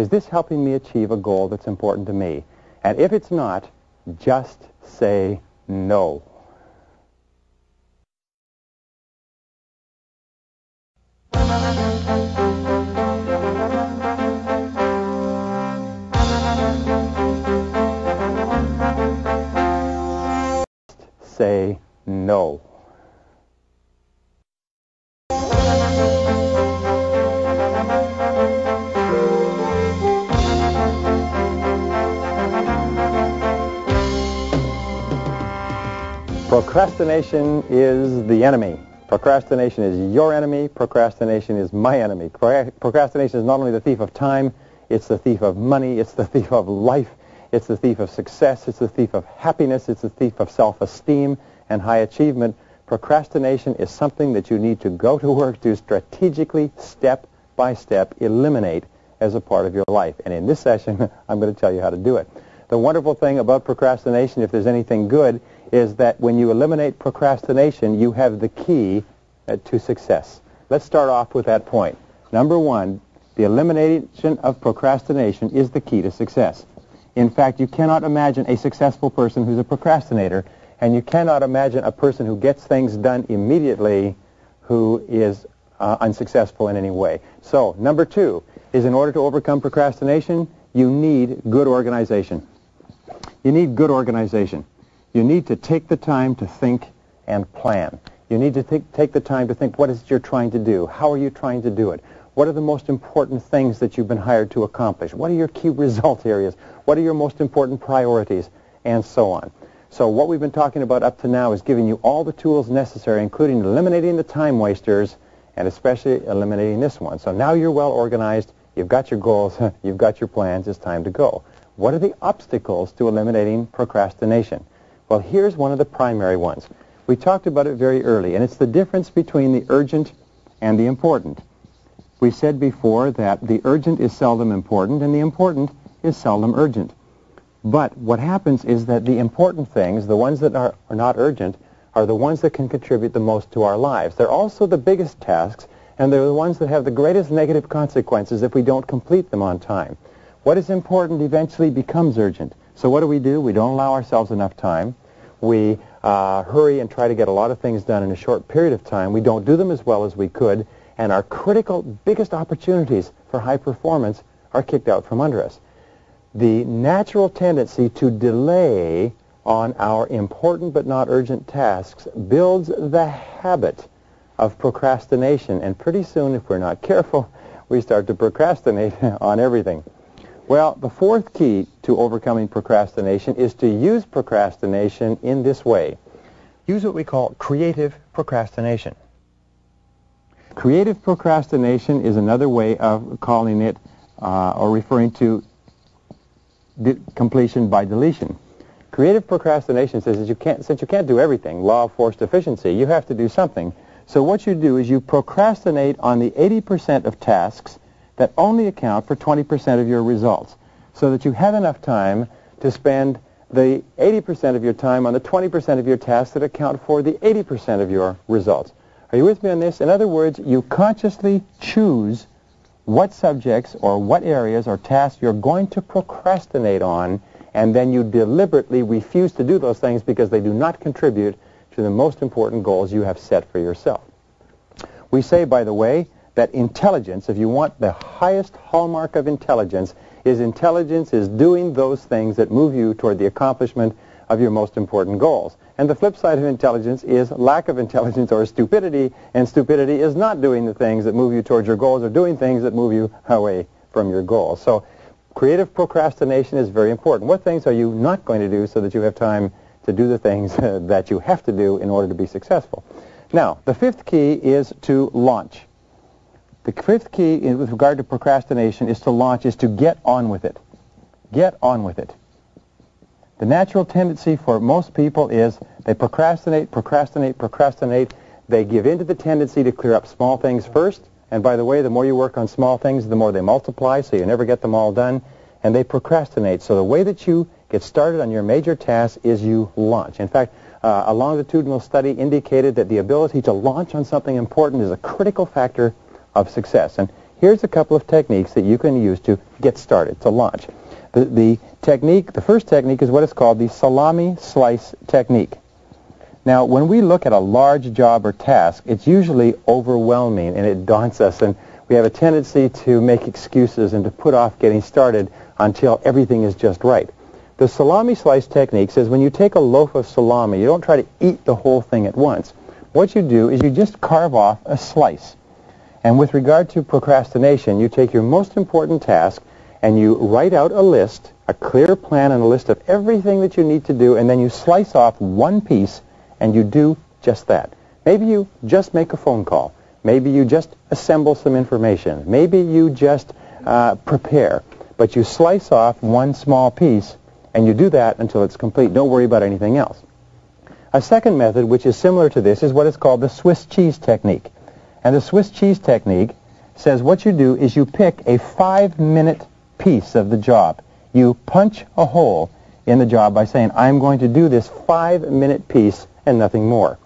Is this helping me achieve a goal that's important to me? And if it's not, just say no. Say no. Procrastination is the enemy. Procrastination is your enemy. Procrastination is my enemy. Procrastination is not only the thief of time, it's the thief of money, it's the thief of life, it's the thief of success, it's the thief of happiness, it's the thief of self-esteem and high achievement. Procrastination is something that you need to go to work to strategically, step by step, eliminate as a part of your life. And in this session, I'm going to tell you how to do it. The wonderful thing about procrastination, if there's anything good, is that when you eliminate procrastination, you have the key to success. Let's start off with that point. Number one, the elimination of procrastination is the key to success. In fact, you cannot imagine a successful person who's a procrastinator, and you cannot imagine a person who gets things done immediately who is unsuccessful in any way. So, number two is, in order to overcome procrastination, you need good organization. You need good organization. You need to take the time to think and plan. You need to take the time to think, what is it you're trying to do? How are you trying to do it? What are the most important things that you've been hired to accomplish? What are your key result areas? What are your most important priorities? And so on. So what we've been talking about up to now is giving you all the tools necessary, including eliminating the time wasters and especially eliminating this one. So now you're well organized. You've got your goals. You've got your plans. It's time to go. What are the obstacles to eliminating procrastination? Well, here's one of the primary ones. We talked about it very early, and it's the difference between the urgent and the important. We said before that the urgent is seldom important and the important is seldom urgent. But what happens is that the important things, the ones that are not urgent, are the ones that can contribute the most to our lives. They're also the biggest tasks, and they're the ones that have the greatest negative consequences if we don't complete them on time. What is important eventually becomes urgent. So what do? We don't allow ourselves enough time. We hurry and try to get a lot of things done in a short period of time. We don't do them as well as we could, and our critical, biggest opportunities for high performance are kicked out from under us. The natural tendency to delay on our important but not urgent tasks builds the habit of procrastination, and pretty soon, if we're not careful, we start to procrastinate on everything. Well, the fourth key to overcoming procrastination is to use procrastination in this way. Use what we call creative procrastination. Creative procrastination is another way of calling it or referring to completion by deletion. Creative procrastination says that since you can't do everything, law of forced efficiency, you have to do something. So what you do is you procrastinate on the 80% of tasks that only account for 20% of your results, so that you have enough time to spend the 80% of your time on the 20% of your tasks that account for the 80% of your results. Are you with me on this? In other words, you consciously choose what subjects or what areas or tasks you're going to procrastinate on, and then you deliberately refuse to do those things because they do not contribute to the most important goals you have set for yourself. We say, by the way, that intelligence, if you want the highest hallmark of intelligence is doing those things that move you toward the accomplishment of your most important goals. And the flip side of intelligence is lack of intelligence or stupidity, and stupidity is not doing the things that move you towards your goals or doing things that move you away from your goals. So creative procrastination is very important. What things are you not going to do so that you have time to do the things that you have to do in order to be successful? Now, the fifth key is to launch. The fifth key with regard to procrastination is to get on with it. Get on with it. The natural tendency for most people is they procrastinate. They give in to the tendency to clear up small things first. And by the way, the more you work on small things, the more they multiply, so you never get them all done. And they procrastinate. So the way that you get started on your major task is you launch. In fact, a longitudinal study indicated that the ability to launch on something important is a critical factor of success. And here's a couple of techniques that you can use to get started, to launch. The first technique is what is called the salami slice technique. Now, when we look at a large job or task, it's usually overwhelming and it daunts us, and we have a tendency to make excuses and to put off getting started until everything is just right. The salami slice technique says when you take a loaf of salami, you don't try to eat the whole thing at once. What you do is you just carve off a slice. And with regard to procrastination, you take your most important task and you write out a list, a clear plan and a list of everything that you need to do, and then you slice off one piece and you do just that. Maybe you just make a phone call. Maybe you just assemble some information. Maybe you just prepare. But you slice off one small piece and you do that until it's complete. Don't worry about anything else. A second method, which is similar to this, is what is called the Swiss cheese technique. And the Swiss cheese technique says what you do is you pick a 5-minute piece of the job. You punch a hole in the job by saying, I'm going to do this 5-minute piece and nothing more.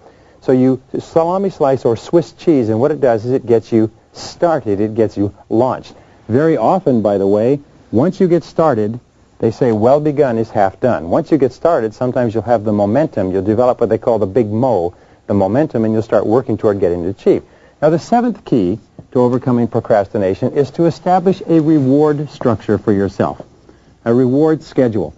So you salami slice or Swiss cheese, and what it does is it gets you started, it gets you launched. Very often, by the way, once you get started, they say well begun is half done. Once you get started, sometimes you'll have the momentum. You'll develop what they call the big mo, the momentum, and you'll start working toward getting it achieved. Now, the seventh key to overcoming procrastination is to establish a reward structure for yourself, a reward schedule.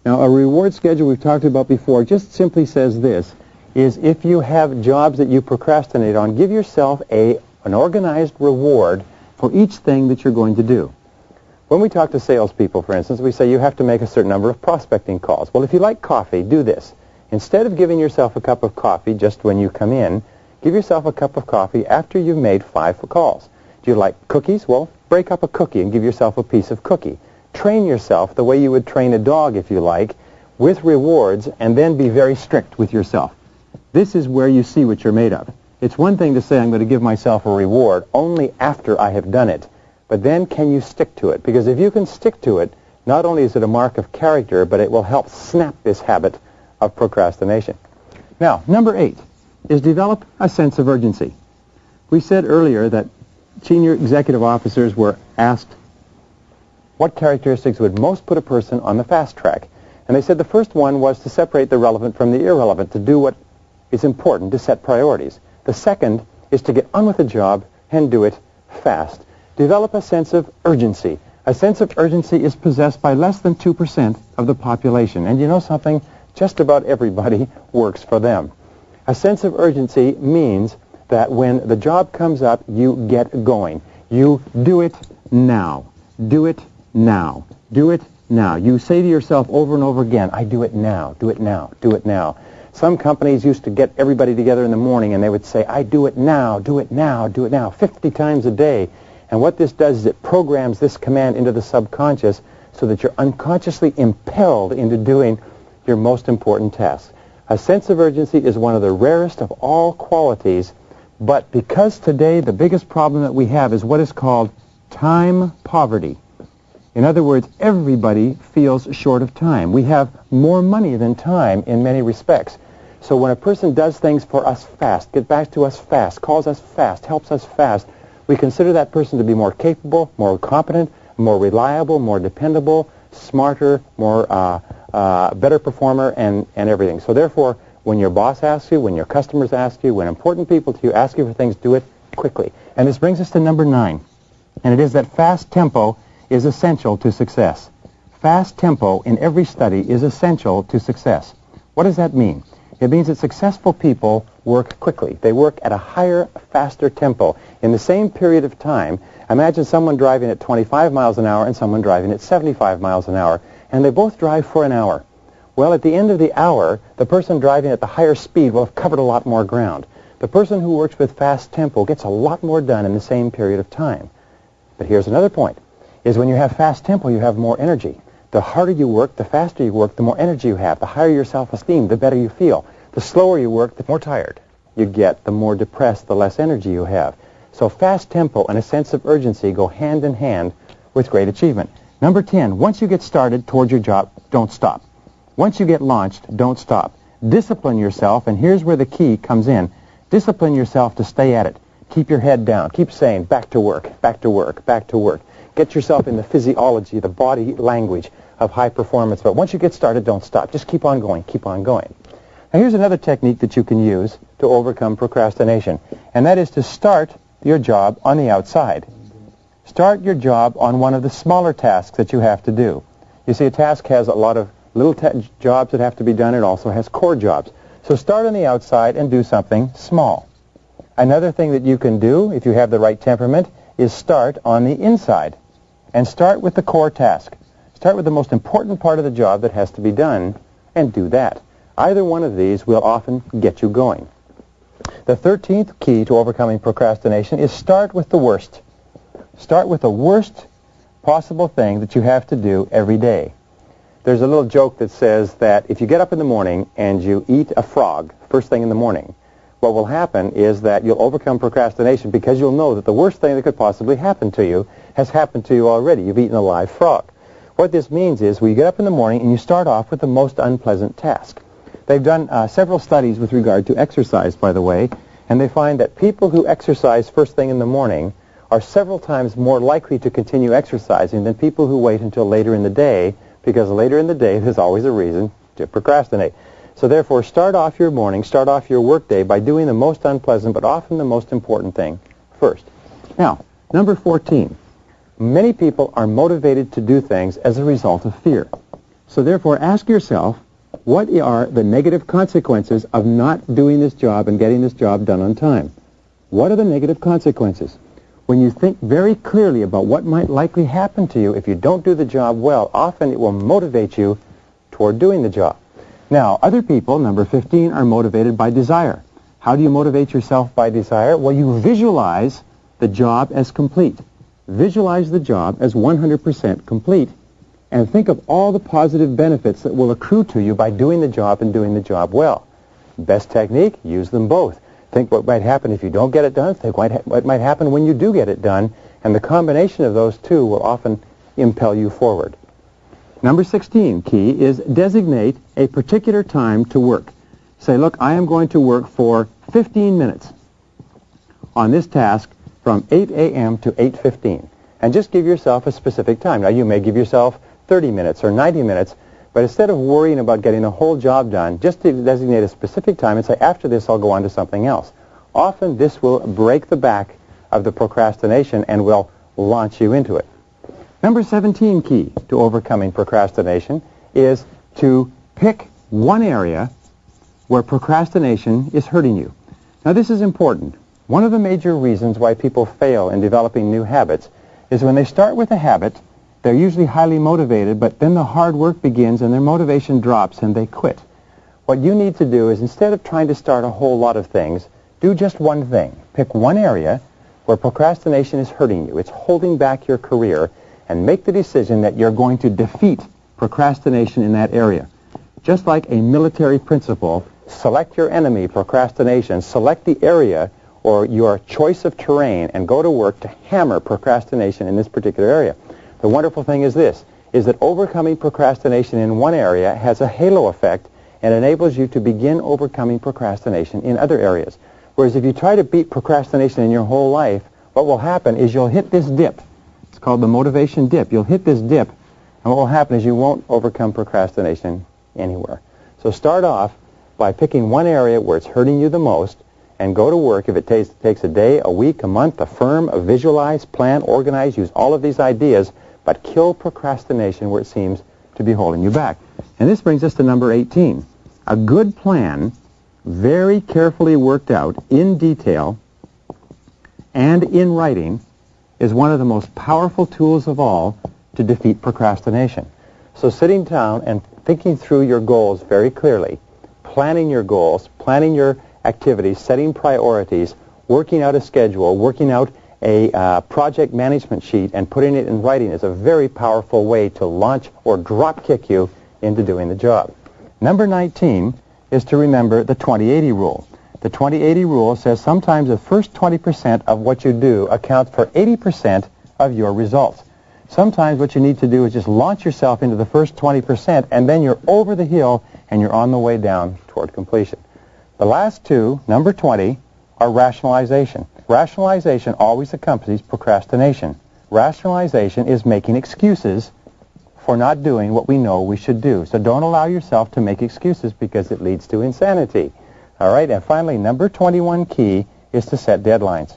Now, a reward schedule we've talked about before just simply says this, is if you have jobs that you procrastinate on, give yourself an organized reward for each thing that you're going to do. When we talk to salespeople, for instance, we say you have to make a certain number of prospecting calls. Well, if you like coffee, do this. Instead of giving yourself a cup of coffee just when you come in, give yourself a cup of coffee after you've made 5 calls. Do you like cookies? Well, break up a cookie and give yourself a piece of cookie. Train yourself the way you would train a dog, if you like, with rewards, and then be very strict with yourself. This is where you see what you're made of. It's one thing to say I'm going to give myself a reward only after I have done it. But then can you stick to it? Because if you can stick to it, not only is it a mark of character, but it will help snap this habit of procrastination. Now, number 8 is develop a sense of urgency. We said earlier that senior executive officers were asked what characteristics would most put a person on the fast track. And they said the first one was to separate the relevant from the irrelevant, to do what is important, to set priorities. The second is to get on with the job and do it fast. Develop a sense of urgency. A sense of urgency is possessed by less than 2% of the population. And you know something? Just about everybody works for them. A sense of urgency means that when the job comes up, you get going. You do it now. Do it now. Do it now. You say to yourself over and over again, I do it now, do it now, do it now. Some companies used to get everybody together in the morning and they would say, I do it now, do it now, do it now, 50 times a day. And what this does is it programs this command into the subconscious so that you're unconsciously impelled into doing your most important task. A sense of urgency is one of the rarest of all qualities, but because today the biggest problem that we have is what is called time poverty. In other words, everybody feels short of time. We have more money than time in many respects. So when a person does things for us fast, gets back to us fast, calls us fast, helps us fast, we consider that person to be more capable, more competent, more reliable, more dependable, smarter, more better performer, and everything. So therefore, when your boss asks you, when your customers ask you, when important people to you ask you for things, do it quickly. And this brings us to number 9, and it is that fast tempo is essential to success. Fast tempo in every study is essential to success. What does that mean? It means that successful people work quickly. They work at a higher, faster tempo. In the same period of time, imagine someone driving at 25 miles an hour and someone driving at 75 miles an hour, and they both drive for an hour. Well, at the end of the hour, the person driving at the higher speed will have covered a lot more ground. The person who works with fast tempo gets a lot more done in the same period of time. But here's another point, is when you have fast tempo, you have more energy. The harder you work, the faster you work, the more energy you have. The higher your self-esteem, the better you feel. The slower you work, the more tired you get, the more depressed, the less energy you have. So fast tempo and a sense of urgency go hand in hand with great achievement. Number 10, once you get started towards your job, don't stop. Once you get launched, don't stop. Discipline yourself, and here's where the key comes in. Discipline yourself to stay at it. Keep your head down. Keep saying, back to work, back to work, back to work. Get yourself in the physiology, the body language of high performance. But once you get started, don't stop. Just keep on going, keep on going. Now here's another technique that you can use to overcome procrastination, and that is to start your job on the outside. Start your job on one of the smaller tasks that you have to do. You see, a task has a lot of little jobs that have to be done. It also has core jobs. So start on the outside and do something small. Another thing that you can do, if you have the right temperament, is start on the inside. And start with the core task. Start with the most important part of the job that has to be done, and do that. Either one of these will often get you going. The 13th key to overcoming procrastination is start with the worst. Start with the worst possible thing that you have to do every day. There's a little joke that says that if you get up in the morning and you eat a frog first thing in the morning, what will happen is that you'll overcome procrastination because you'll know that the worst thing that could possibly happen to you has happened to you already. You've eaten a live frog. What this means is we get up in the morning and you start off with the most unpleasant task. They've done several studies with regard to exercise, by the way, and they find that people who exercise first thing in the morning are several times more likely to continue exercising than people who wait until later in the day, because later in the day there's always a reason to procrastinate. So therefore, start off your morning, start off your workday by doing the most unpleasant but often the most important thing first. Now, number 14. Many people are motivated to do things as a result of fear. So therefore, ask yourself, what are the negative consequences of not doing this job and getting this job done on time? What are the negative consequences? When you think very clearly about what might likely happen to you if you don't do the job well, often it will motivate you toward doing the job. Now, other people, number 15, are motivated by desire. How do you motivate yourself by desire? Well, you visualize the job as complete. Visualize the job as 100% complete, and think of all the positive benefits that will accrue to you by doing the job and doing the job well. Best technique, use them both. Think what might happen if you don't get it done. Think what might happen when you do get it done. And the combination of those two will often impel you forward. Number 16 key is designate a particular time to work. Say, look, I am going to work for 15 minutes on this task from 8 a.m. to 8:15. And just give yourself a specific time. Now, you may give yourself 30 minutes or 90 minutes, but instead of worrying about getting the whole job done, just to designate a specific time and say, after this, I'll go on to something else. Often this will break the back of the procrastination and will launch you into it. Number 17 key to overcoming procrastination is to pick one area where procrastination is hurting you. Now, this is important. One of the major reasons why people fail in developing new habits is when they start with a habit, they're usually highly motivated, but then the hard work begins and their motivation drops and they quit. What you need to do is, instead of trying to start a whole lot of things, do just one thing. Pick one area where procrastination is hurting you. It's holding back your career, and make the decision that you're going to defeat procrastination in that area. Just like a military principle, select your enemy, procrastination, select the area or your choice of terrain and go to work to hammer procrastination in this particular area. The wonderful thing is this, is that overcoming procrastination in one area has a halo effect and enables you to begin overcoming procrastination in other areas. Whereas if you try to beat procrastination in your whole life, what will happen is you'll hit this dip. It's called the motivation dip. You'll hit this dip, and what will happen is you won't overcome procrastination anywhere. So start off by picking one area where it's hurting you the most and go to work. If it takes a day, a week, a month, affirm, visualize, plan, organize, use all of these ideas, but kill procrastination where it seems to be holding you back. And this brings us to number 18. A good plan, very carefully worked out in detail and in writing, is one of the most powerful tools of all to defeat procrastination. So sitting down and thinking through your goals very clearly, planning your goals, planning your activities, setting priorities, working out a schedule, working out a project management sheet, and putting it in writing is a very powerful way to launch or drop kick you into doing the job. Number 19 is to remember the 20-80 rule. The 20-80 rule says sometimes the first 20% of what you do accounts for 80% of your results. Sometimes what you need to do is just launch yourself into the first 20%, and then you're over the hill and you're on the way down toward completion. The last two, number 20, are rationalization. Rationalization always accompanies procrastination. Rationalization is making excuses for not doing what we know we should do. So don't allow yourself to make excuses because it leads to insanity. All right, and finally, number 21 key is to set deadlines.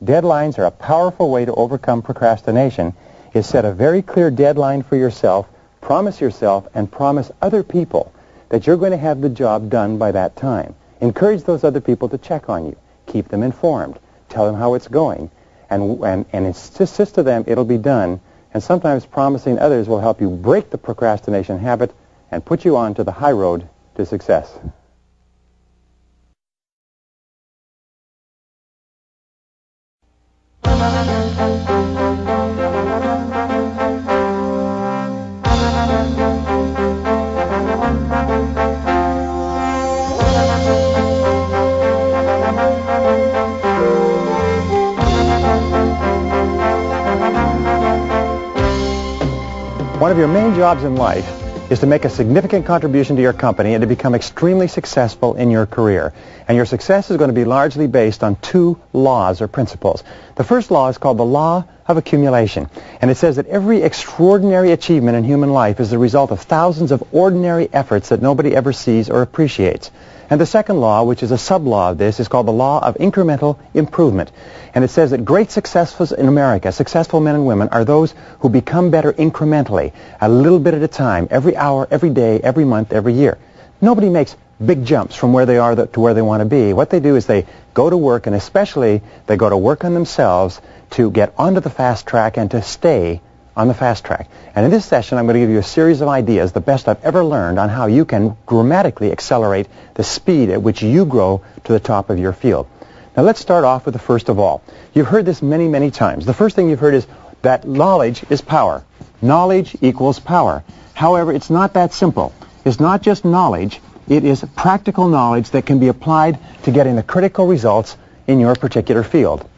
Deadlines are a powerful way to overcome procrastination. Is set a very clear deadline for yourself, promise yourself, and promise other people that you're going to have the job done by that time. Encourage those other people to check on you. Keep them informed. Tell them how it's going. And insist to them it'll be done. And sometimes promising others will help you break the procrastination habit and put you on to the high road to success. One of your main jobs in life is to make a significant contribution to your company and to become extremely successful in your career. And your success is going to be largely based on two laws or principles. The first law is called the law of accumulation. And it says that every extraordinary achievement in human life is the result of thousands of ordinary efforts that nobody ever sees or appreciates. And the second law, which is a sub-law of this, is called the law of incremental improvement. And it says that great successes in America, successful men and women, are those who become better incrementally, a little bit at a time, every hour, every day, every month, every year. Nobody makes big jumps from where they are to where they want to be. What they do is they go to work, and especially they go to work on themselves to get onto the fast track and to stay on the fast track. And in this session, I'm going to give you a series of ideas, the best I've ever learned, on how you can dramatically accelerate the speed at which you grow to the top of your field. Now, let's start off with the first of all. You've heard this many, many times. The first thing you've heard is that knowledge is power. Knowledge equals power. However, it's not that simple. It's not just knowledge. It is practical knowledge that can be applied to getting the critical results in your particular field.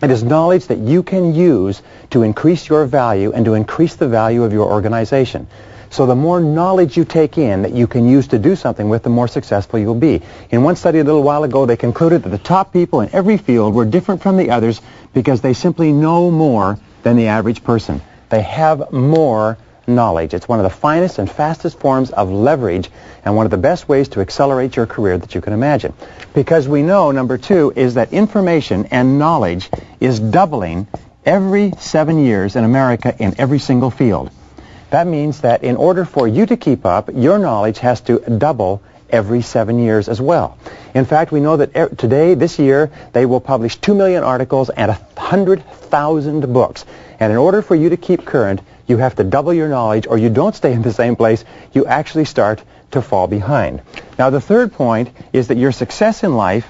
It is knowledge that you can use to increase your value and to increase the value of your organization. So the more knowledge you take in that you can use to do something with, the more successful you'll be. In one study a little while ago, they concluded that the top people in every field were different from the others because they simply know more than the average person. They have more knowledge. It's one of the finest and fastest forms of leverage and one of the best ways to accelerate your career that you can imagine. Because we know, number two, is that information and knowledge is doubling every 7 years in America in every single field. That means that in order for you to keep up, your knowledge has to double every 7 years as well. In fact, we know that today, this year, they will publish 2 million articles and 100,000 books. And in order for you to keep current, you have to double your knowledge, or you don't stay in the same place. You actually start to fall behind. Now, the third point is that your success in life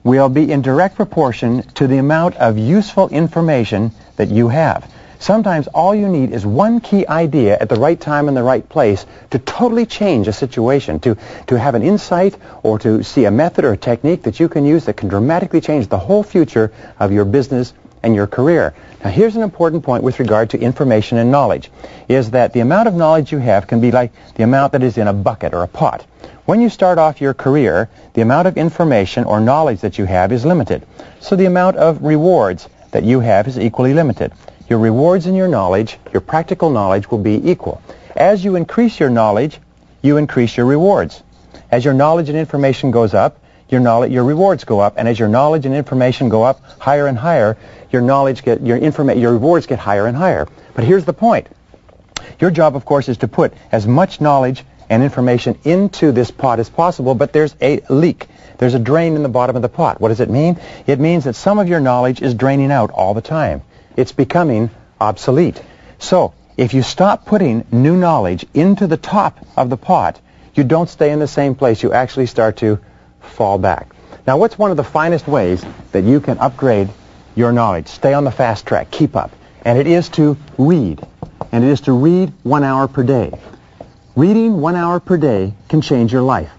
will be in direct proportion to the amount of useful information that you have. Sometimes all you need is one key idea at the right time and the right place to totally change a situation, to have an insight or to see a method or a technique that you can use that can dramatically change the whole future of your business and your career. Now, here's an important point with regard to information and knowledge, is that the amount of knowledge you have can be like the amount that is in a bucket or a pot. When you start off your career, the amount of information or knowledge that you have is limited. So the amount of rewards that you have is equally limited. Your rewards and your knowledge, your practical knowledge, will be equal. As you increase your knowledge, you increase your rewards. As your knowledge and information goes up, your rewards go up, and as your knowledge and information go up higher and higher, your rewards get higher and higher. But here's the point. Your job, of course, is to put as much knowledge and information into this pot as possible, but there's a leak. There's a drain in the bottom of the pot. What does it mean? It means that some of your knowledge is draining out all the time. It's becoming obsolete. So, if you stop putting new knowledge into the top of the pot, you don't stay in the same place. You actually start to fall back. Now, what's one of the finest ways that you can upgrade your knowledge? Stay on the fast track. Keep up. And it is to read. And it is to read 1 hour per day. Reading 1 hour per day can change your life.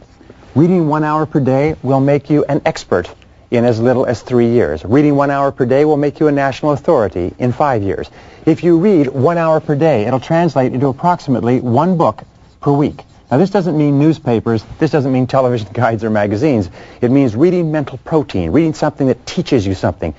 Reading 1 hour per day will make you an expert in as little as 3 years. Reading 1 hour per day will make you a national authority in 5 years. If you read 1 hour per day, it'll translate into approximately 1 book per week. Now, this doesn't mean newspapers. This doesn't mean television guides or magazines. It means reading mental protein, reading something that teaches you something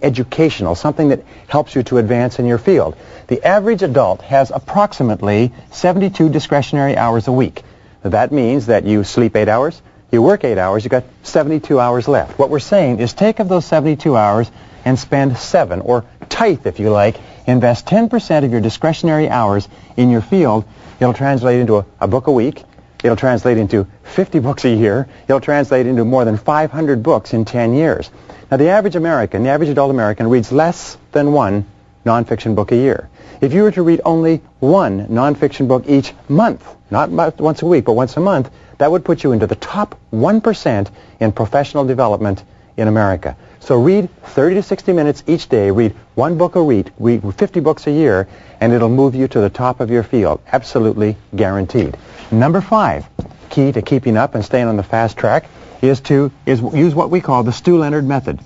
educational, something that helps you to advance in your field. The average adult has approximately 72 discretionary hours a week. That means that you sleep 8 hours, you work 8 hours, you've got 72 hours left. What we're saying is take of those 72 hours and spend 7, or tithe if you like, invest 10% of your discretionary hours in your field. It'll translate into a book a week. It'll translate into 50 books a year. It'll translate into more than 500 books in 10 years. Now, the average American, the average adult American, reads less than one nonfiction book a year. If you were to read only one nonfiction book each month, not once a week, but once a month, that would put you into the top 1% in professional development in America. So read 30 to 60 minutes each day, read one book a week, read 50 books a year, and it'll move you to the top of your field. Absolutely guaranteed. Number 5, key to keeping up and staying on the fast track, is use what we call the Stu Leonard method.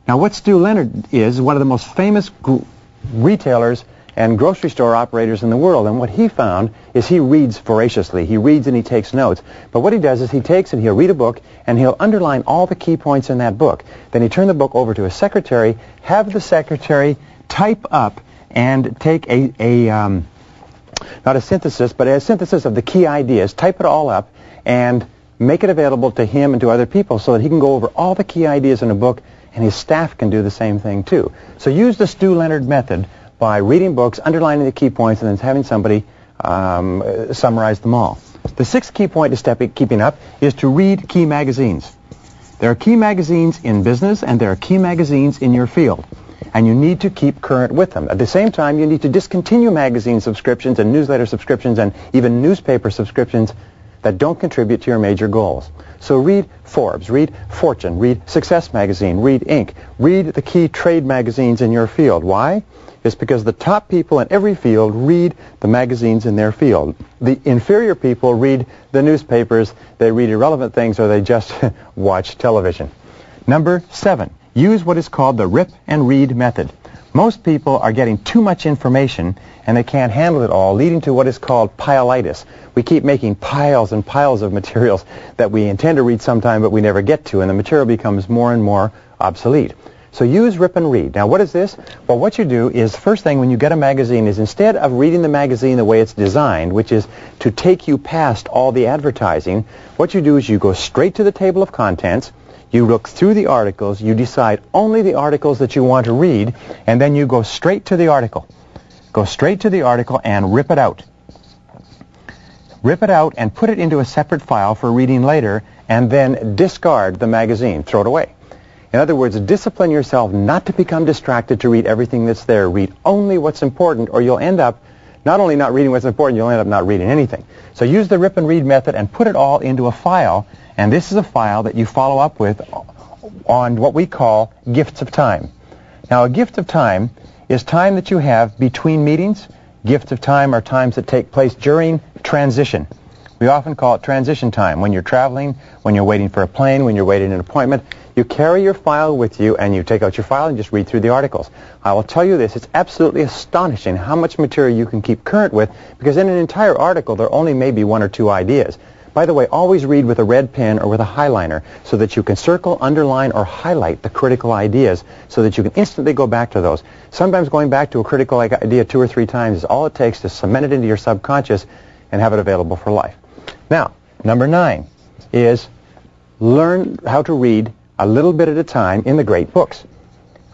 Now, what Stu Leonard is one of the most famous retailers and grocery store operators in the world, and what he found is he reads voraciously. He reads and he takes notes. But what he does is he takes and he'll read a book and he'll underline all the key points in that book. Then he turn the book over to his secretary, have the secretary type up and take not a synthesis, but a synthesis of the key ideas, type it all up and make it available to him and to other people so that he can go over all the key ideas in a book, and his staff can do the same thing too. So use the Stu Leonard method by reading books, underlining the key points, and then having somebody summarize them all. The 6th key point to keeping up is to read key magazines. There are key magazines in business, and there are key magazines in your field, and you need to keep current with them. At the same time, you need to discontinue magazine subscriptions and newsletter subscriptions and even newspaper subscriptions that don't contribute to your major goals. So read Forbes, read Fortune, read Success Magazine, read Inc., read the key trade magazines in your field. Why? It's because the top people in every field read the magazines in their field. The inferior people read the newspapers, they read irrelevant things, or they just watch television. Number 7, use what is called the rip and read method. Most people are getting too much information and they can't handle it all, leading to what is called pileitis. We keep making piles and piles of materials that we intend to read sometime but we never get to, and the material becomes more and more obsolete. So use rip and read. Now, what is this? Well, what you do is, first thing when you get a magazine is, instead of reading the magazine the way it's designed, which is to take you past all the advertising, what you do is you go straight to the table of contents, you look through the articles, you decide only the articles that you want to read, and then you go straight to the article. Go straight to the article and rip it out. Rip it out and put it into a separate file for reading later, and then discard the magazine. Throw it away. In other words, discipline yourself not to become distracted to read everything that's there. Read only what's important, or you'll end up not only not reading what's important, you'll end up not reading anything. So use the rip and read method and put it all into a file, and this is a file that you follow up with on what we call gifts of time. Now, a gift of time is time that you have between meetings. Gifts of time are times that take place during transition. We often call it transition time. When you're traveling, when you're waiting for a plane, when you're waiting an appointment, you carry your file with you and you take out your file and just read through the articles. I will tell you this, it's absolutely astonishing how much material you can keep current with, because in an entire article there only may be 1 or 2 ideas. By the way, always read with a red pen or with a highliner so that you can circle, underline, or highlight the critical ideas so that you can instantly go back to those. Sometimes going back to a critical idea 2 or 3 times is all it takes to cement it into your subconscious and have it available for life. Now, number 9 is learn how to read a little bit at a time in the great books.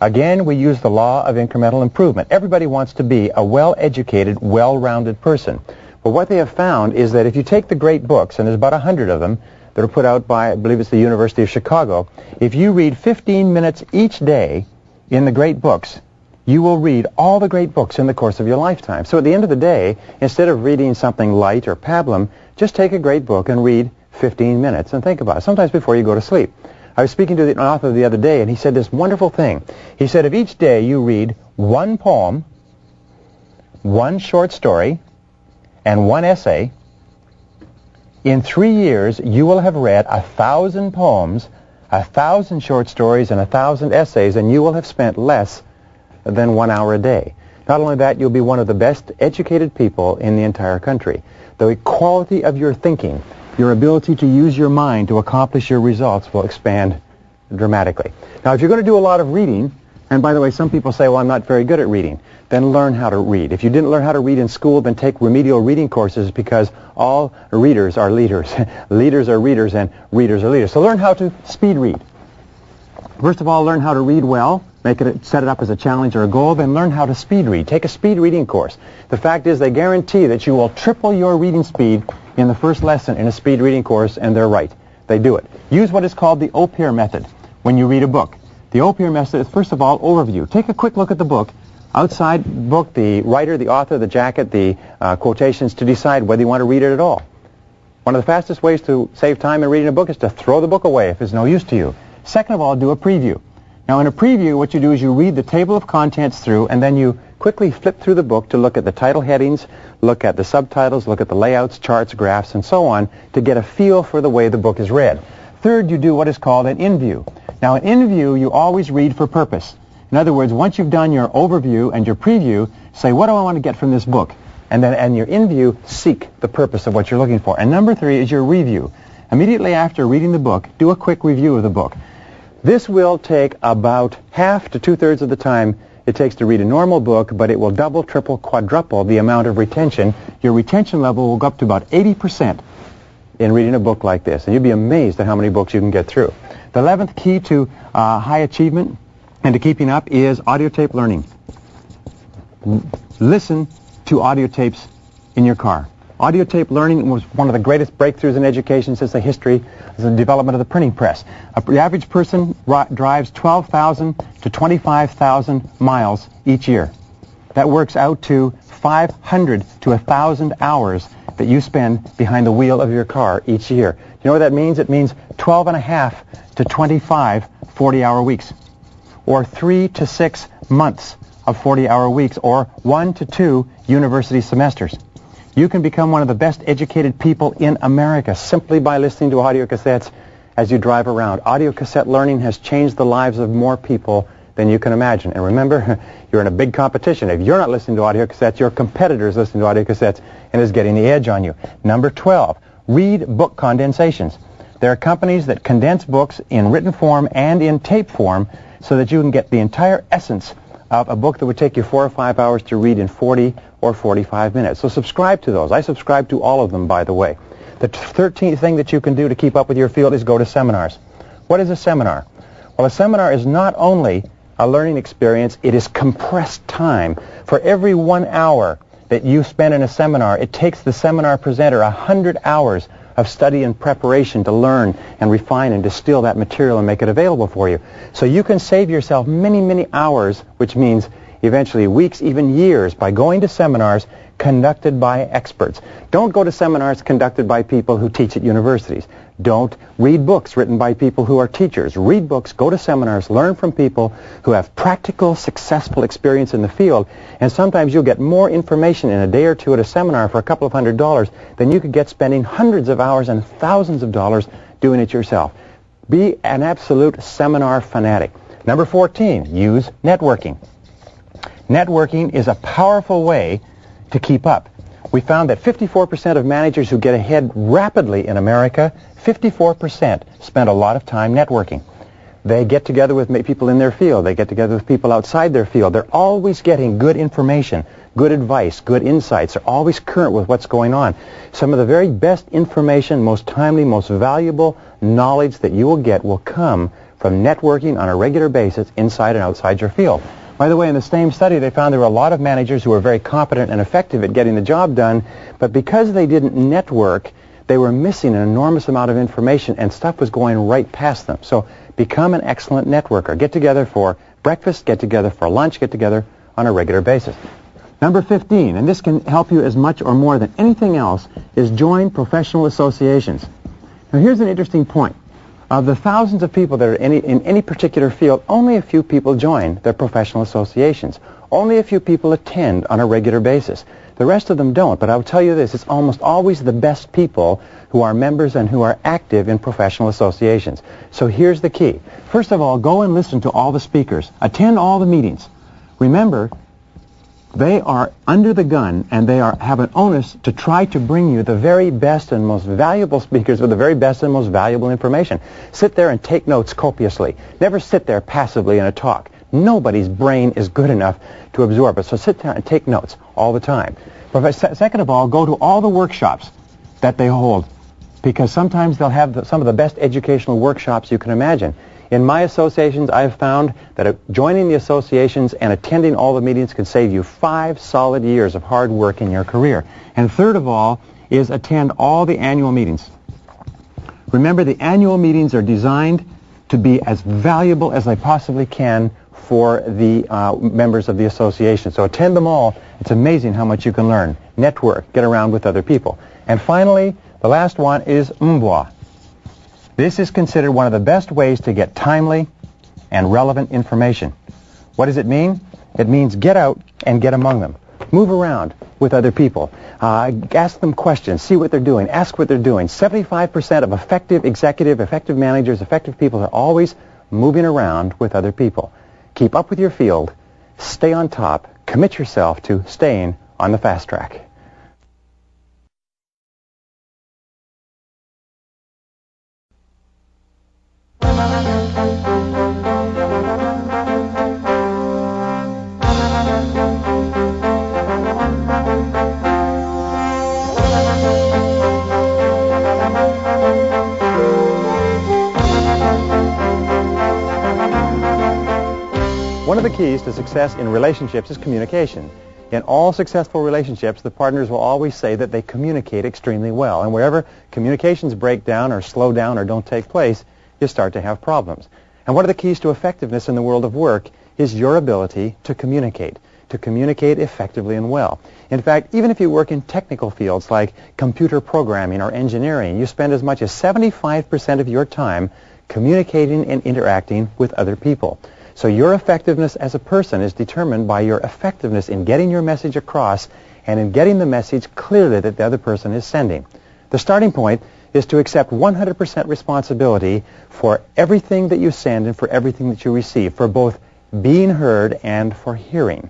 Again, we use the law of incremental improvement. Everybody wants to be a well-educated, well-rounded person. But what they have found is that if you take the great books, and there's about 100 of them that are put out by, I believe it's the University of Chicago, if you read 15 minutes each day in the great books, you will read all the great books in the course of your lifetime. So at the end of the day, instead of reading something light or pablum, just take a great book and read 15 minutes and think about it, sometimes before you go to sleep. I was speaking to an author the other day, and he said this wonderful thing. He said, if each day you read 1 poem, 1 short story, and 1 essay, in 3 years you will have read 1,000 poems, 1,000 short stories, and 1,000 essays, and you will have spent less than 1 hour a day. Not only that, you'll be one of the best educated people in the entire country. the quality of your thinking, your ability to use your mind to accomplish your results will expand dramatically. Now, if you're going to do a lot of reading, and by the way, some people say, well, I'm not very good at reading, then learn how to read. If you didn't learn how to read in school, then take remedial reading courses, because all readers are leaders. Leaders are readers, and readers are leaders. So learn how to speed read. First of all, learn how to read well. Set it up as a challenge or a goal. Then learn how to speed read. Take a speed reading course. The fact is, they guarantee that you will triple your reading speed in the first lesson in a speed reading course, and they're right. They do it. Use what is called the OPIR method when you read a book. The OPIR method is, first of all, overview. Take a quick look at the book. Outside book, the writer, the author, the jacket, the quotations, to decide whether you want to read it at all. One of the fastest ways to save time in reading a book is to throw the book away if it's no use to you. Second of all, do a preview. Now, in a preview, what you do is you read the table of contents through, and then you quickly flip through the book to look at the title headings, look at the subtitles, look at the layouts, charts, graphs, and so on, to get a feel for the way the book is read. Third, you do what is called an in-view. Now, an in-view, you always read for purpose. In other words, once you've done your overview and your preview, say, what do I want to get from this book? And then in your in-view, seek the purpose of what you're looking for. And number 3 is your review. Immediately after reading the book, do a quick review of the book. This will take about half to 2/3 of the time it takes to read a normal book, but it will double, triple, quadruple the amount of retention. Your retention level will go up to about 80% in reading a book like this. And you'll be amazed at how many books you can get through. The 11th key to high achievement and to keeping up is audio tape learning. Listen to audio tapes in your car. Audio tape learning was one of the greatest breakthroughs in education since the history of the development of the printing press. The average person drives 12,000 to 25,000 miles each year. That works out to 500 to 1,000 hours that you spend behind the wheel of your car each year. You know what that means? It means 12 and a half to 25 40-hour weeks, or 3 to 6 months of 40-hour weeks, or 1 to 2 university semesters. You can become one of the best educated people in America simply by listening to audio cassettes as you drive around. Audio cassette learning has changed the lives of more people than you can imagine. And remember, you're in a big competition. If you're not listening to audio cassettes, your competitor is listening to audio cassettes and is getting the edge on you. Number 12, read book condensations. There are companies that condense books in written form and in tape form so that you can get the entire essence of a book that would take you 4 or 5 hours to read in 40 or 45 minutes. So subscribe to those. I subscribe to all of them, by the way. The 13th thing that you can do to keep up with your field is go to seminars. What is a seminar? Well, a seminar is not only a learning experience, it is compressed time. For every 1 hour that you spend in a seminar, it takes the seminar presenter 100 hours of study and preparation to learn and refine and distill that material and make it available for you. So you can save yourself many, many hours, which means eventually weeks, even years, by going to seminars conducted by experts. Don't go to seminars conducted by people who teach at universities. Don't read books written by people who are teachers. Read books, go to seminars, learn from people who have practical, successful experience in the field, and sometimes you'll get more information in a day or two at a seminar for a couple of $100s than you could get spending hundreds of hours and thousands of dollars doing it yourself. Be an absolute seminar fanatic. Number 14, use networking. Networking is a powerful way to keep up. We found that 54% of managers who get ahead rapidly in America, 54% spend a lot of time networking. They get together with people in their field. They get together with people outside their field. They're always getting good information, good advice, good insights. They're always current with what's going on. Some of the very best information, most timely, most valuable knowledge that you will get will come from networking on a regular basis inside and outside your field. By the way, in the same study, they found there were a lot of managers who were very competent and effective at getting the job done, but because they didn't network, they were missing an enormous amount of information, and stuff was going right past them. So become an excellent networker. Get together for breakfast, get together for lunch, get together on a regular basis. Number 15, and this can help you as much or more than anything else, is join professional associations. Now, here's an interesting point. Of the thousands of people that are in any particular field, only a few people join their professional associations. Only a few people attend on a regular basis. The rest of them don't, but I'll tell you this, it's almost always the best people who are members and who are active in professional associations. So here's the key. First of all, go and listen to all the speakers. Attend all the meetings. Remember, They are under the gun, and they have an onus to try to bring you the very best and most valuable speakers with the very best and most valuable information. Sit there and take notes copiously. Never sit there passively in a talk. Nobody's brain is good enough to absorb it, so sit down and take notes all the time. But second of all, go to all the workshops that they hold, because sometimes they'll have some of the best educational workshops you can imagine. In my associations, I've found that joining the associations and attending all the meetings can save you 5 solid years of hard work in your career. And third of all is attend all the annual meetings. Remember, the annual meetings are designed to be as valuable as they possibly can for the members of the association. So attend them all. It's amazing how much you can learn. Network, get around with other people. And finally, the last one is umbois. This is considered one of the best ways to get timely and relevant information. What does it mean? It means get out and get among them. Move around with other people. Ask them questions. See what they're doing. Ask what they're doing. 75% of effective managers, effective people are always moving around with other people. Keep up with your field. Stay on top. Commit yourself to staying on the fast track. One of the keys to success in relationships is communication. In all successful relationships, the partners will always say that they communicate extremely well. And wherever communications break down or slow down or don't take place, you start to have problems. And one of the keys to effectiveness in the world of work is your ability to communicate effectively and well. In fact, even if you work in technical fields like computer programming or engineering, you spend as much as 75% of your time communicating and interacting with other people. So your effectiveness as a person is determined by your effectiveness in getting your message across and in getting the message clearly that the other person is sending. The starting point is to accept 100% responsibility for everything that you send and for everything that you receive, for both being heard and for hearing.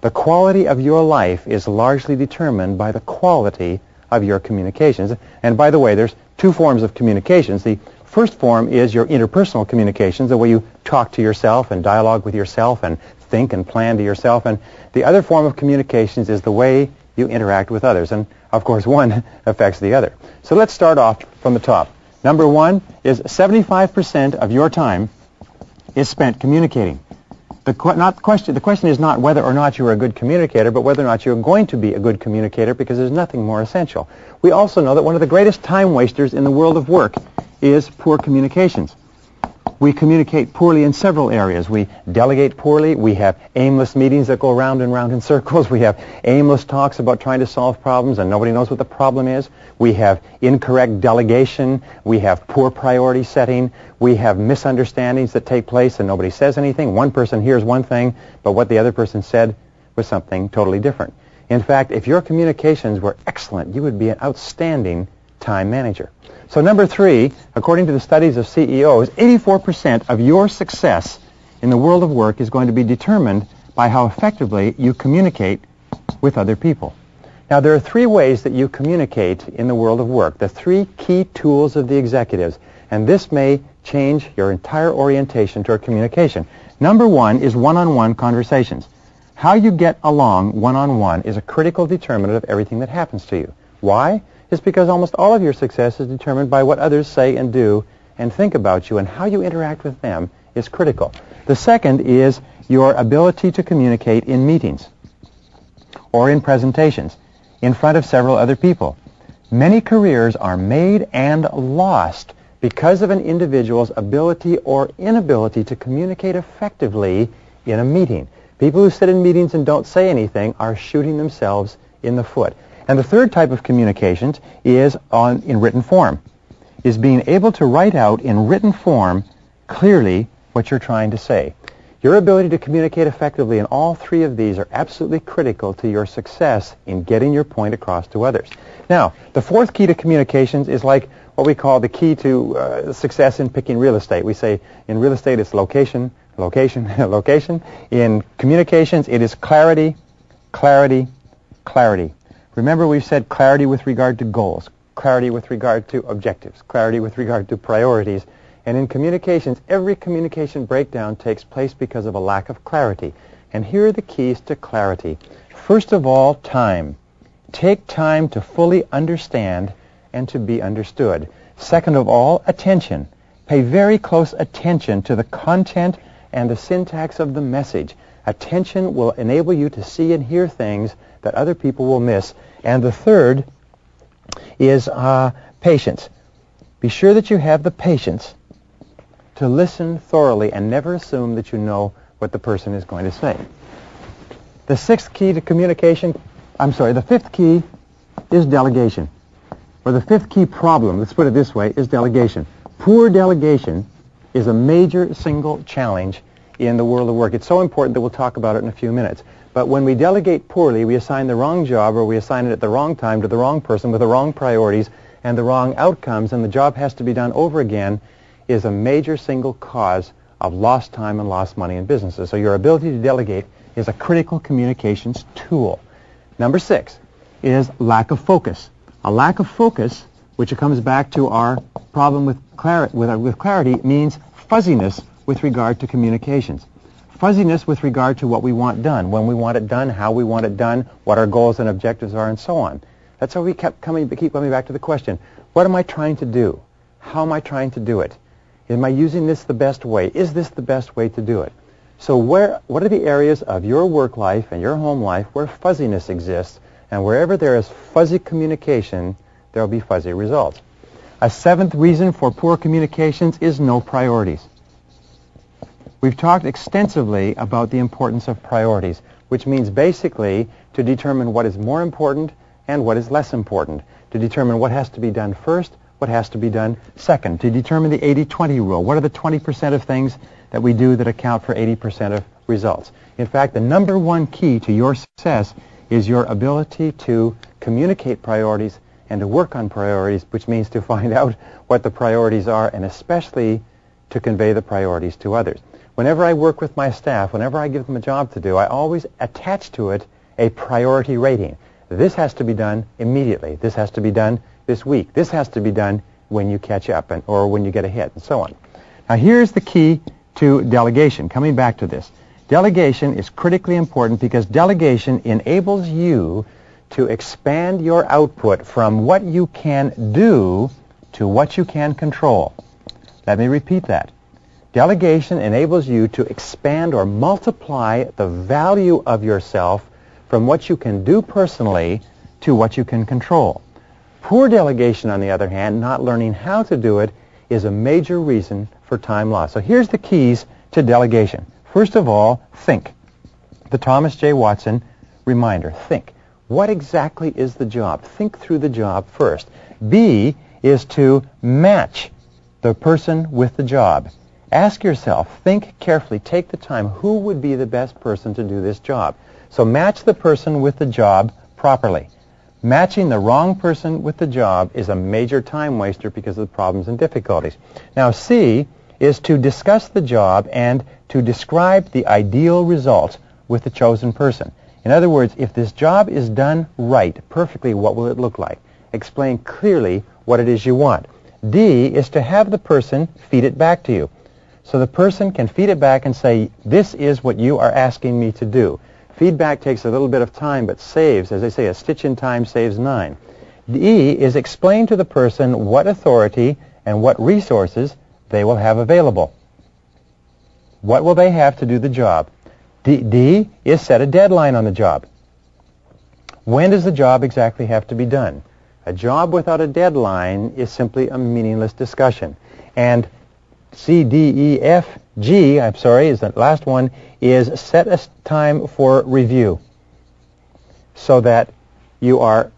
The quality of your life is largely determined by the quality of your communications. And by the way, there's 2 forms of communications. The first form is your interpersonal communications, the way you talk to yourself and dialogue with yourself and think and plan to yourself. And the other form of communications is the way you interact with others. And, of course, one affects the other. So let's start off from the top. Number 1 is 75% of your time is spent communicating. The question is not whether or not you're a good communicator, but whether or not you're going to be a good communicator, because there's nothing more essential. We also know that one of the greatest time wasters in the world of work is poor communications. We communicate poorly in several areas. We delegate poorly. We have aimless meetings that go round and round in circles. We have aimless talks about trying to solve problems and nobody knows what the problem is. We have incorrect delegation. We have poor priority setting. We have misunderstandings that take place and nobody says anything. One person hears one thing, but what the other person said was something totally different. In fact, if your communications were excellent, you would be an outstanding time manager. So number 3, according to the studies of CEOs, 84% of your success in the world of work is going to be determined by how effectively you communicate with other people. Now, there are 3 ways that you communicate in the world of work, the 3 key tools of the executives, and this may change your entire orientation toward communication. Number 1 is one-on-one conversations. How you get along one-on-one is a critical determinant of everything that happens to you. Why? It's because almost all of your success is determined by what others say and do and think about you, and how you interact with them is critical. The second is your ability to communicate in meetings or in presentations in front of several other people. Many careers are made and lost because of an individual's ability or inability to communicate effectively in a meeting. People who sit in meetings and don't say anything are shooting themselves in the foot. And the third type of communications is in written form, is being able to write out in written form clearly what you're trying to say. Your ability to communicate effectively in all 3 of these are absolutely critical to your success in getting your point across to others. Now, the 4th key to communications is like what we call the key to success in picking real estate. We say in real estate it's location, location, location. In communications it is clarity, Clarity, clarity. Remember, we've said clarity with regard to goals, clarity with regard to objectives, clarity with regard to priorities. And in communications, every communication breakdown takes place because of a lack of clarity. And here are the keys to clarity. First of all, time. Take time to fully understand and to be understood. Second of all, attention. Pay very close attention to the content and the syntax of the message. Attention will enable you to see and hear things that other people will miss. And the third is patience. Be sure that you have the patience to listen thoroughly and never assume that you know what the person is going to say. The fifth key is delegation. Or the fifth key problem, let's put it this way, is delegation. Poor delegation is a major single challenge in the world of work. It's so important that we'll talk about it in a few minutes. But when we delegate poorly, we assign the wrong job or we assign it at the wrong time to the wrong person with the wrong priorities and the wrong outcomes, and the job has to be done over again, is a major single cause of lost time and lost money in businesses. So your ability to delegate is a critical communications tool. Number 6 is lack of focus. A lack of focus, which comes back to our problem with clarity, means fuzziness with regard to communications. Fuzziness with regard to what we want done, when we want it done, how we want it done, what our goals and objectives are, and so on. That's why we keep coming back to the question, what am I trying to do? How am I trying to do it? Am I using this the best way? Is this the best way to do it? So what are the areas of your work life and your home life where fuzziness exists? And wherever there is fuzzy communication, there will be fuzzy results. A 7th reason for poor communications is no priorities. We've talked extensively about the importance of priorities, which means basically to determine what is more important and what is less important, to determine what has to be done first, what has to be done second, to determine the 80-20 rule. What are the 20% of things that we do that account for 80% of results? In fact, the number one key to your success is your ability to communicate priorities and to work on priorities, which means to find out what the priorities are and especially to convey the priorities to others. Whenever I work with my staff, whenever I give them a job to do, I always attach to it a priority rating. This has to be done immediately. This has to be done this week. This has to be done when you catch up or when you get ahead, and so on. Now here's the key to delegation. Coming back to this. Delegation is critically important because delegation enables you to expand your output from what you can do to what you can control. Let me repeat that. Delegation enables you to expand or multiply the value of yourself from what you can do personally to what you can control. Poor delegation, on the other hand, not learning how to do it, is a major reason for time loss. So here's the keys to delegation. First of all, think. The Thomas J. Watson reminder, think. What exactly is the job? Think through the job first. B is to match the person with the job. Ask yourself, think carefully, take the time, who would be the best person to do this job? So match the person with the job properly. Matching the wrong person with the job is a major time waster because of the problems and difficulties. Now C is to discuss the job and to describe the ideal results with the chosen person. In other words, if this job is done right, perfectly, what will it look like? Explain clearly what it is you want. D is to have the person feed it back to you. So the person can feed it back and say, this is what you are asking me to do. Feedback takes a little bit of time, but saves, as they say, a stitch in time saves 9. E is explain to the person what authority and what resources they will have available. What will they have to do the job? D is set a deadline on the job. When does the job exactly have to be done? A job without a deadline is simply a meaningless discussion. And C, D, E, F, G, is the last one, is set a time for review so that you are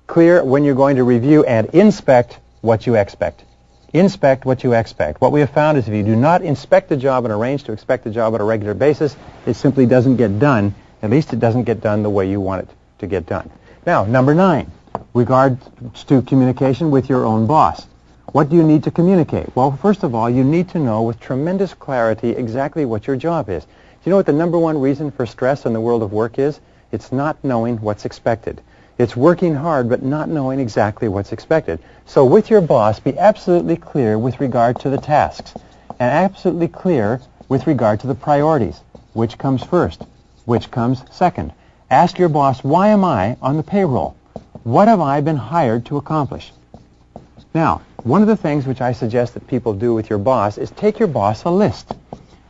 clear when you're going to review and inspect what you expect. Inspect what you expect. What we have found is if you do not inspect the job and arrange to expect the job on a regular basis, it simply doesn't get done. At least it doesn't get done the way you want it to get done. Now, number 9, regards to communication with your own boss. What do you need to communicate? Well, first of all, you need to know with tremendous clarity exactly what your job is. Do you know what the number one reason for stress in the world of work is? It's not knowing what's expected. It's working hard but not knowing exactly what's expected. So with your boss, be absolutely clear with regard to the tasks and absolutely clear with regard to the priorities. Which comes first? Which comes second? Ask your boss, why am I on the payroll? What have I been hired to accomplish? Now, one of the things which I suggest that people do with your boss is take your boss a list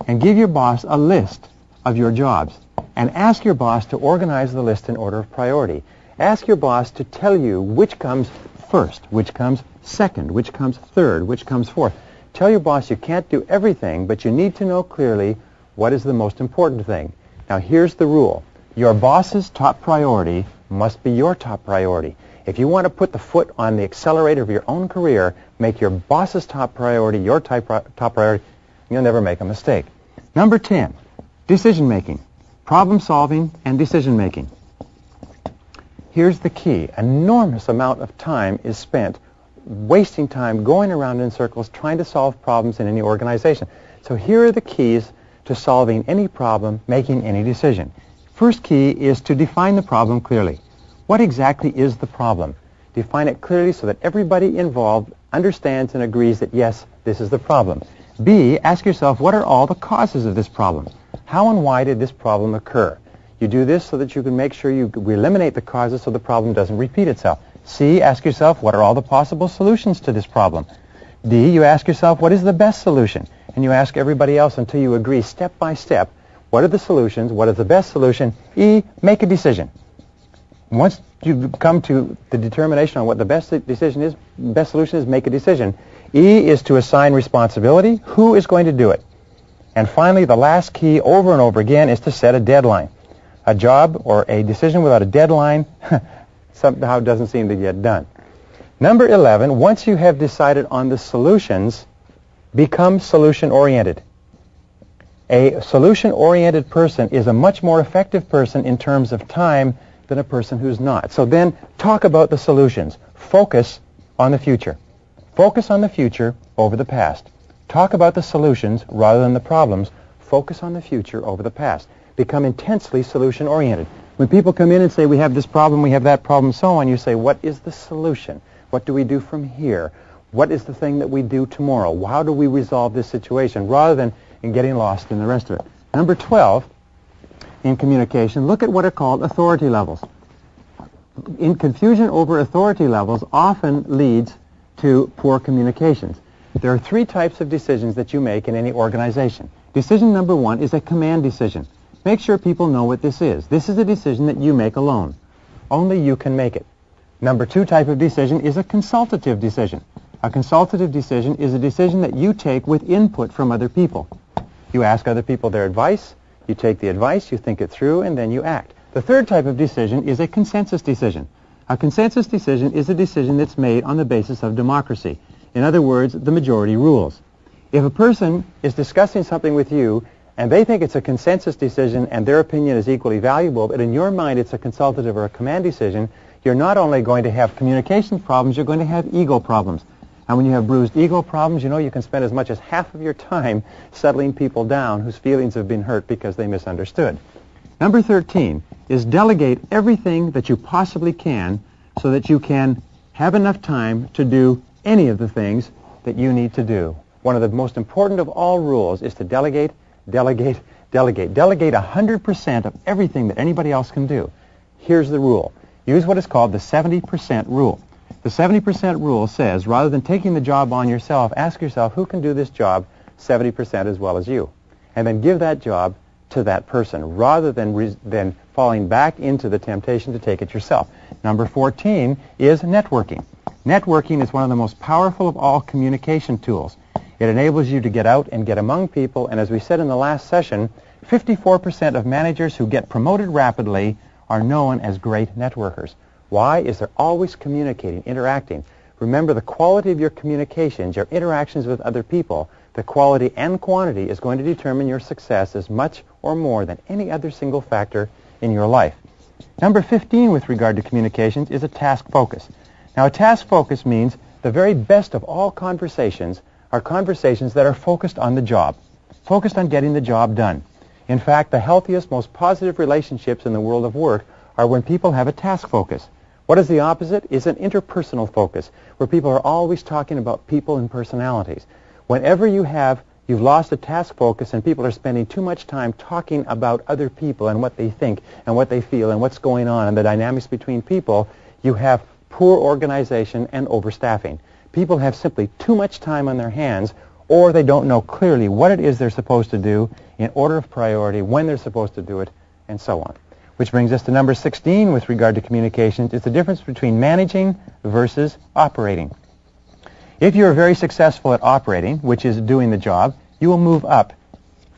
and give your boss a list of your jobs and ask your boss to organize the list in order of priority. Ask your boss to tell you which comes first, which comes second, which comes third, which comes fourth. Tell your boss you can't do everything, but you need to know clearly what is the most important thing. Now, here's the rule. Your boss's top priority must be your top priority. If you want to put the foot on the accelerator of your own career, make your boss's top priority your top priority. You'll never make a mistake. Number 10, decision-making, problem-solving, and decision-making. Here's the key. Enormous amount of time is spent wasting time going around in circles trying to solve problems in any organization. So here are the keys to solving any problem, making any decision. First key is to define the problem clearly. What exactly is the problem? Define it clearly so that everybody involved understands and agrees that, yes, this is the problem. B, ask yourself, what are all the causes of this problem? How and why did this problem occur? You do this so that you can make sure you eliminate the causes so the problem doesn't repeat itself. C, ask yourself, what are all the possible solutions to this problem? D, you ask yourself, what is the best solution? And you ask everybody else until you agree step by step, what are the solutions, what is the best solution? E, make a decision. Once you come to the determination on what the best decision is, best solution is, make a decision. E is to assign responsibility. Who is going to do it? And finally, the last key over and over again is to set a deadline. A job or a decision without a deadline somehow doesn't seem to get done. Number 11, once you have decided on the solutions, become solution-oriented. A solution-oriented person is a much more effective person in terms of time than a person who's not. So then talk about the solutions. Focus on the future. Focus on the future over the past. Talk about the solutions rather than the problems. Focus on the future over the past. Become intensely solution-oriented. When people come in and say, we have this problem, we have that problem, so on, you say, what is the solution? What do we do from here? What is the thing that we do tomorrow? How do we resolve this situation? Rather than in getting lost in the rest of it. Number 12, in communication, look at what are called authority levels. In confusion over authority levels often leads to poor communications. There are 3 types of decisions that you make in any organization. Decision number 1 is a command decision. Make sure people know what this is. This is a decision that you make alone. Only you can make it. Number 2 type of decision is a consultative decision. A consultative decision is a decision that you take with input from other people. You ask other people their advice, you take the advice, you think it through, and then you act. The 3rd type of decision is a consensus decision. A consensus decision is a decision that's made on the basis of democracy. In other words, the majority rules. If a person is discussing something with you and they think it's a consensus decision and their opinion is equally valuable, but in your mind it's a consultative or a command decision, you're not only going to have communication problems, you're going to have ego problems. And when you have bruised ego problems, you know you can spend as much as half of your time settling people down whose feelings have been hurt because they misunderstood. Number 13 is delegate everything that you possibly can so that you can have enough time to do any of the things that you need to do. One of the most important of all rules is to delegate, delegate, delegate. Delegate 100% of everything that anybody else can do. Here's the rule. Use what is called the 70% rule. The 70% rule says, rather than taking the job on yourself, ask yourself, who can do this job 70% as well as you? And then give that job to that person, rather than falling back into the temptation to take it yourself. Number 14 is networking. Networking is one of the most powerful of all communication tools. It enables you to get out and get among people, and as we said in the last session, 54% of managers who get promoted rapidly are known as great networkers. Why? Is they're always communicating, interacting. Remember, the quality of your communications, your interactions with other people, the quality and quantity is going to determine your success as much or more than any other single factor in your life. Number 15 with regard to communications is a task focus. Now, a task focus means the very best of all conversations are conversations that are focused on the job, focused on getting the job done. In fact, the healthiest, most positive relationships in the world of work are when people have a task focus. What is the opposite? It's an interpersonal focus, where people are always talking about people and personalities. Whenever you've lost a task focus and people are spending too much time talking about other people and what they think and what they feel and what's going on and the dynamics between people, you have poor organization and overstaffing. People have simply too much time on their hands, or they don't know clearly what it is they're supposed to do in order of priority, when they're supposed to do it, and so on. Which brings us to number 16 with regard to communications. It's the difference between managing versus operating. If you're very successful at operating, which is doing the job, you will move up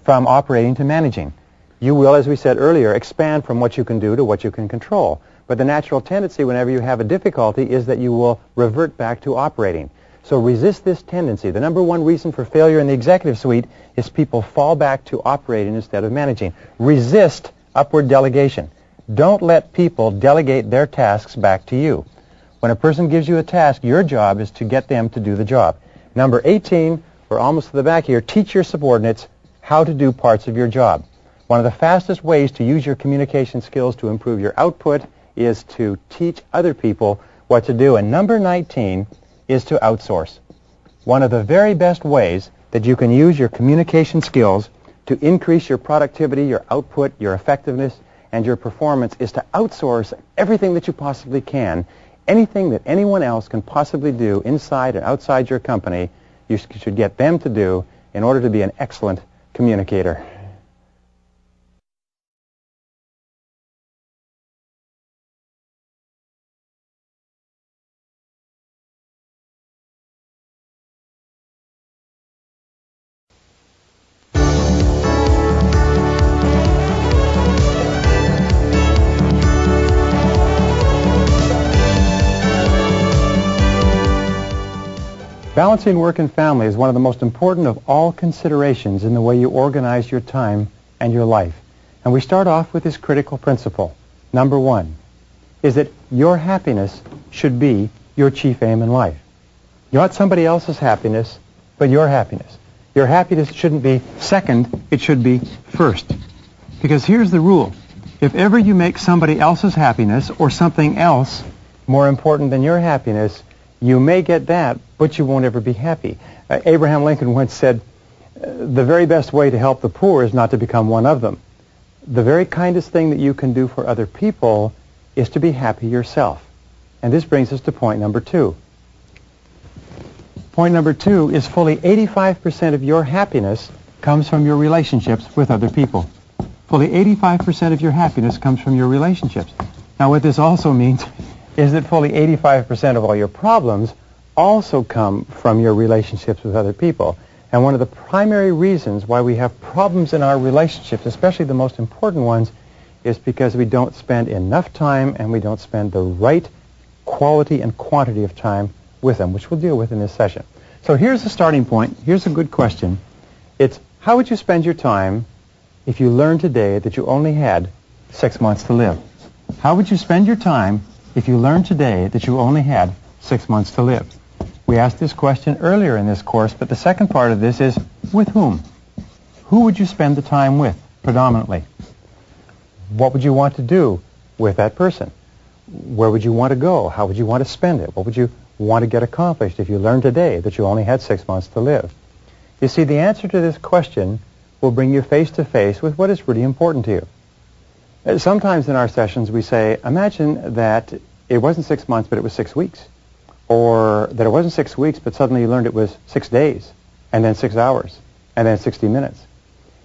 from operating to managing. You will, as we said earlier, expand from what you can do to what you can control. But the natural tendency whenever you have a difficulty is that you will revert back to operating. So resist this tendency. The number one reason for failure in the executive suite is people fall back to operating instead of managing. Resist upward delegation. Don't let people delegate their tasks back to you. When a person gives you a task, your job is to get them to do the job. Number 18, we're almost to the back here, teach your subordinates how to do parts of your job. One of the fastest ways to use your communication skills to improve your output is to teach other people what to do. And number 19 is to outsource. One of the very best ways that you can use your communication skills to increase your productivity, your output, your effectiveness, and your performance is to outsource everything that you possibly can. Anything that anyone else can possibly do inside and outside your company, you should get them to do in order to be an excellent communicator. Balancing work and family is one of the most important of all considerations in the way you organize your time and your life. And we start off with this critical principle. Number one is that your happiness should be your chief aim in life. Not somebody else's happiness, but your happiness. Your happiness shouldn't be second, it should be first. Because here's the rule. If ever you make somebody else's happiness or something else more important than your happiness, you may get that, but you won't ever be happy. Abraham Lincoln once said, the very best way to help the poor is not to become one of them. The very kindest thing that you can do for other people is to be happy yourself. And this brings us to point number 2. Point number 2 is fully 85% of your happiness comes from your relationships with other people. Fully 85% of your happiness comes from your relationships. Now what this also means is that fully 85% of all your problems also come from your relationships with other people. And one of the primary reasons why we have problems in our relationships, especially the most important ones, is because we don't spend enough time and we don't spend the right quality and quantity of time with them, which we'll deal with in this session. So here's the starting point. Here's a good question. It's, how would you spend your time if you learned today that you only had 6 months to live? How would you spend your time if you learned today that you only had 6 months to live? We asked this question earlier in this course, but the second part of this is, with whom? Who would you spend the time with, predominantly? What would you want to do with that person? Where would you want to go? How would you want to spend it? What would you want to get accomplished if you learned today that you only had 6 months to live? You see, the answer to this question will bring you face to face with what is really important to you. Sometimes in our sessions we say, imagine that it wasn't 6 months, but it was 6 weeks. Or that it wasn't 6 weeks, but suddenly you learned it was 6 days, and then 6 hours, and then 60 minutes.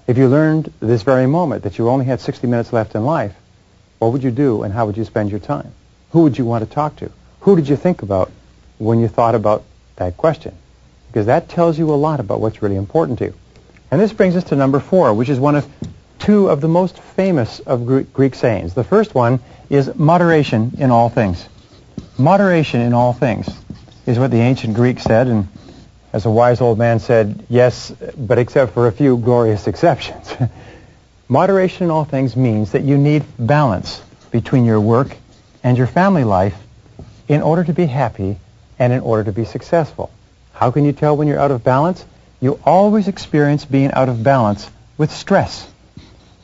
If you learned this very moment that you only had 60 minutes left in life, what would you do and how would you spend your time? Who would you want to talk to? Who did you think about when you thought about that question? Because that tells you a lot about what's really important to you. And this brings us to number 4, which is one of 2 of the most famous of Greek sayings. The first one is moderation in all things. Moderation in all things is what the ancient Greeks said, and as a wise old man said, yes, but except for a few glorious exceptions. Moderation in all things means that you need balance between your work and your family life in order to be happy and in order to be successful. How can you tell when you're out of balance? You always experience being out of balance with stress.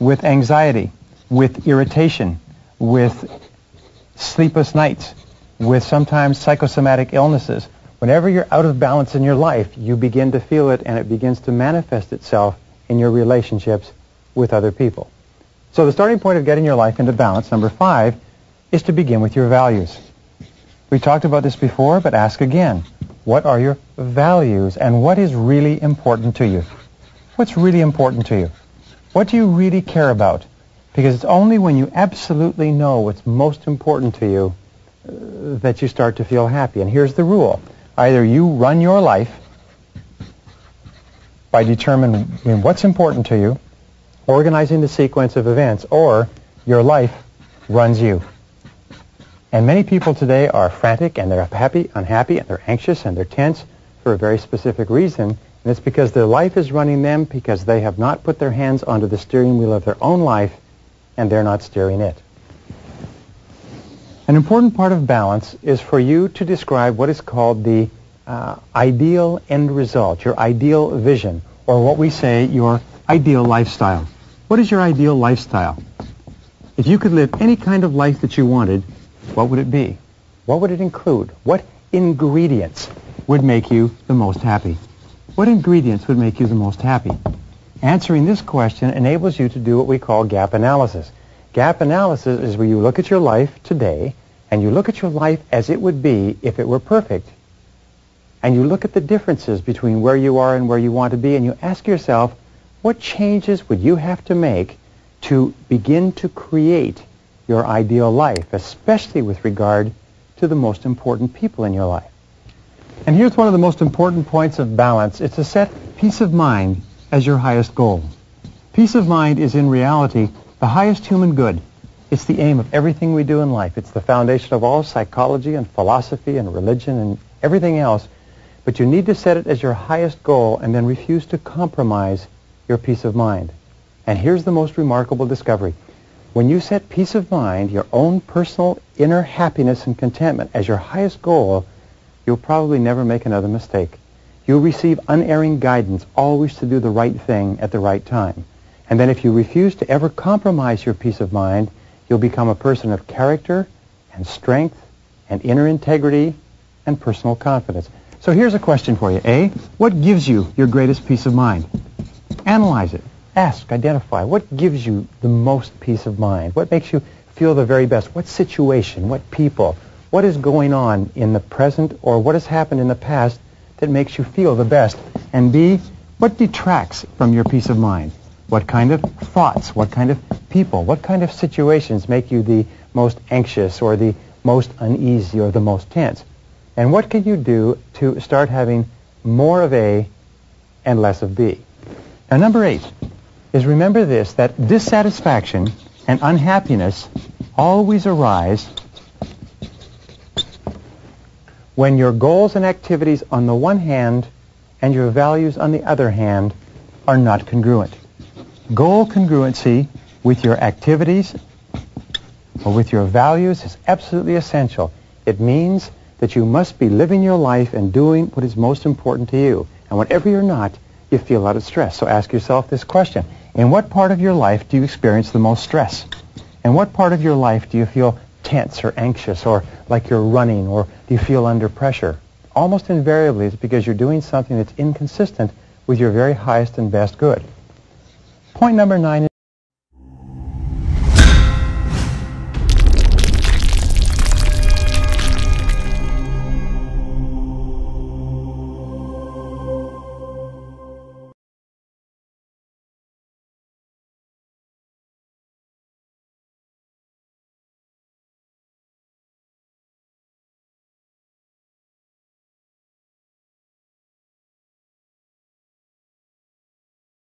with anxiety, with irritation, with sleepless nights, with sometimes psychosomatic illnesses. Whenever you're out of balance in your life, you begin to feel it, and it begins to manifest itself in your relationships with other people. So the starting point of getting your life into balance, number 5, is to begin with your values. We talked about this before, but ask again. What are your values, and what is really important to you? What's really important to you? What do you really care about? Because it's only when you absolutely know what's most important to you that you start to feel happy. And here's the rule. Either you run your life by determining what's important to you, organizing the sequence of events, or your life runs you. And many people today are frantic, and they're unhappy, and they're anxious, and they're tense for a very specific reason. And it's because their life is running them, because they have not put their hands onto the steering wheel of their own life, and they're not steering it. An important part of balance is for you to describe what is called the ideal end result, your ideal vision, or what we say, your ideal lifestyle. What is your ideal lifestyle? If you could live any kind of life that you wanted, what would it be? What would it include? What ingredients would make you the most happy? What ingredients would make you the most happy? Answering this question enables you to do what we call gap analysis. Gap analysis is where you look at your life today, and you look at your life as it would be if it were perfect. And you look at the differences between where you are and where you want to be, and you ask yourself, what changes would you have to make to begin to create your ideal life, especially with regard to the most important people in your life? And here's one of the most important points of balance. It's to set peace of mind as your highest goal. Peace of mind is in reality the highest human good. It's the aim of everything we do in life. It's the foundation of all psychology and philosophy and religion and everything else. But you need to set it as your highest goal and then refuse to compromise your peace of mind. And here's the most remarkable discovery. When you set peace of mind, your own personal inner happiness and contentment as your highest goal, you'll probably never make another mistake. You'll receive unerring guidance, always to do the right thing at the right time. And then if you refuse to ever compromise your peace of mind, you'll become a person of character and strength and inner integrity and personal confidence. So here's a question for you. A, what gives you your greatest peace of mind? Analyze it. Ask, identify. What gives you the most peace of mind? What makes you feel the very best? What situation? What people? What is going on in the present, or what has happened in the past that makes you feel the best? And B, what detracts from your peace of mind? What kind of thoughts? What kind of people? What kind of situations make you the most anxious or the most uneasy or the most tense? And what can you do to start having more of A and less of B? Now, number 8 is, remember this, that dissatisfaction and unhappiness always arise when your goals and activities on the one hand and your values on the other hand are not congruent. Goal congruency with your activities or with your values is absolutely essential. It means that you must be living your life and doing what is most important to you. And whenever you're not, you feel a lot of stress. So ask yourself this question. In what part of your life do you experience the most stress? In what part of your life do you feel tense or anxious or like you're running, or do you feel under pressure? Almost invariably it's because you're doing something that's inconsistent with your very highest and best good. Point number 9 is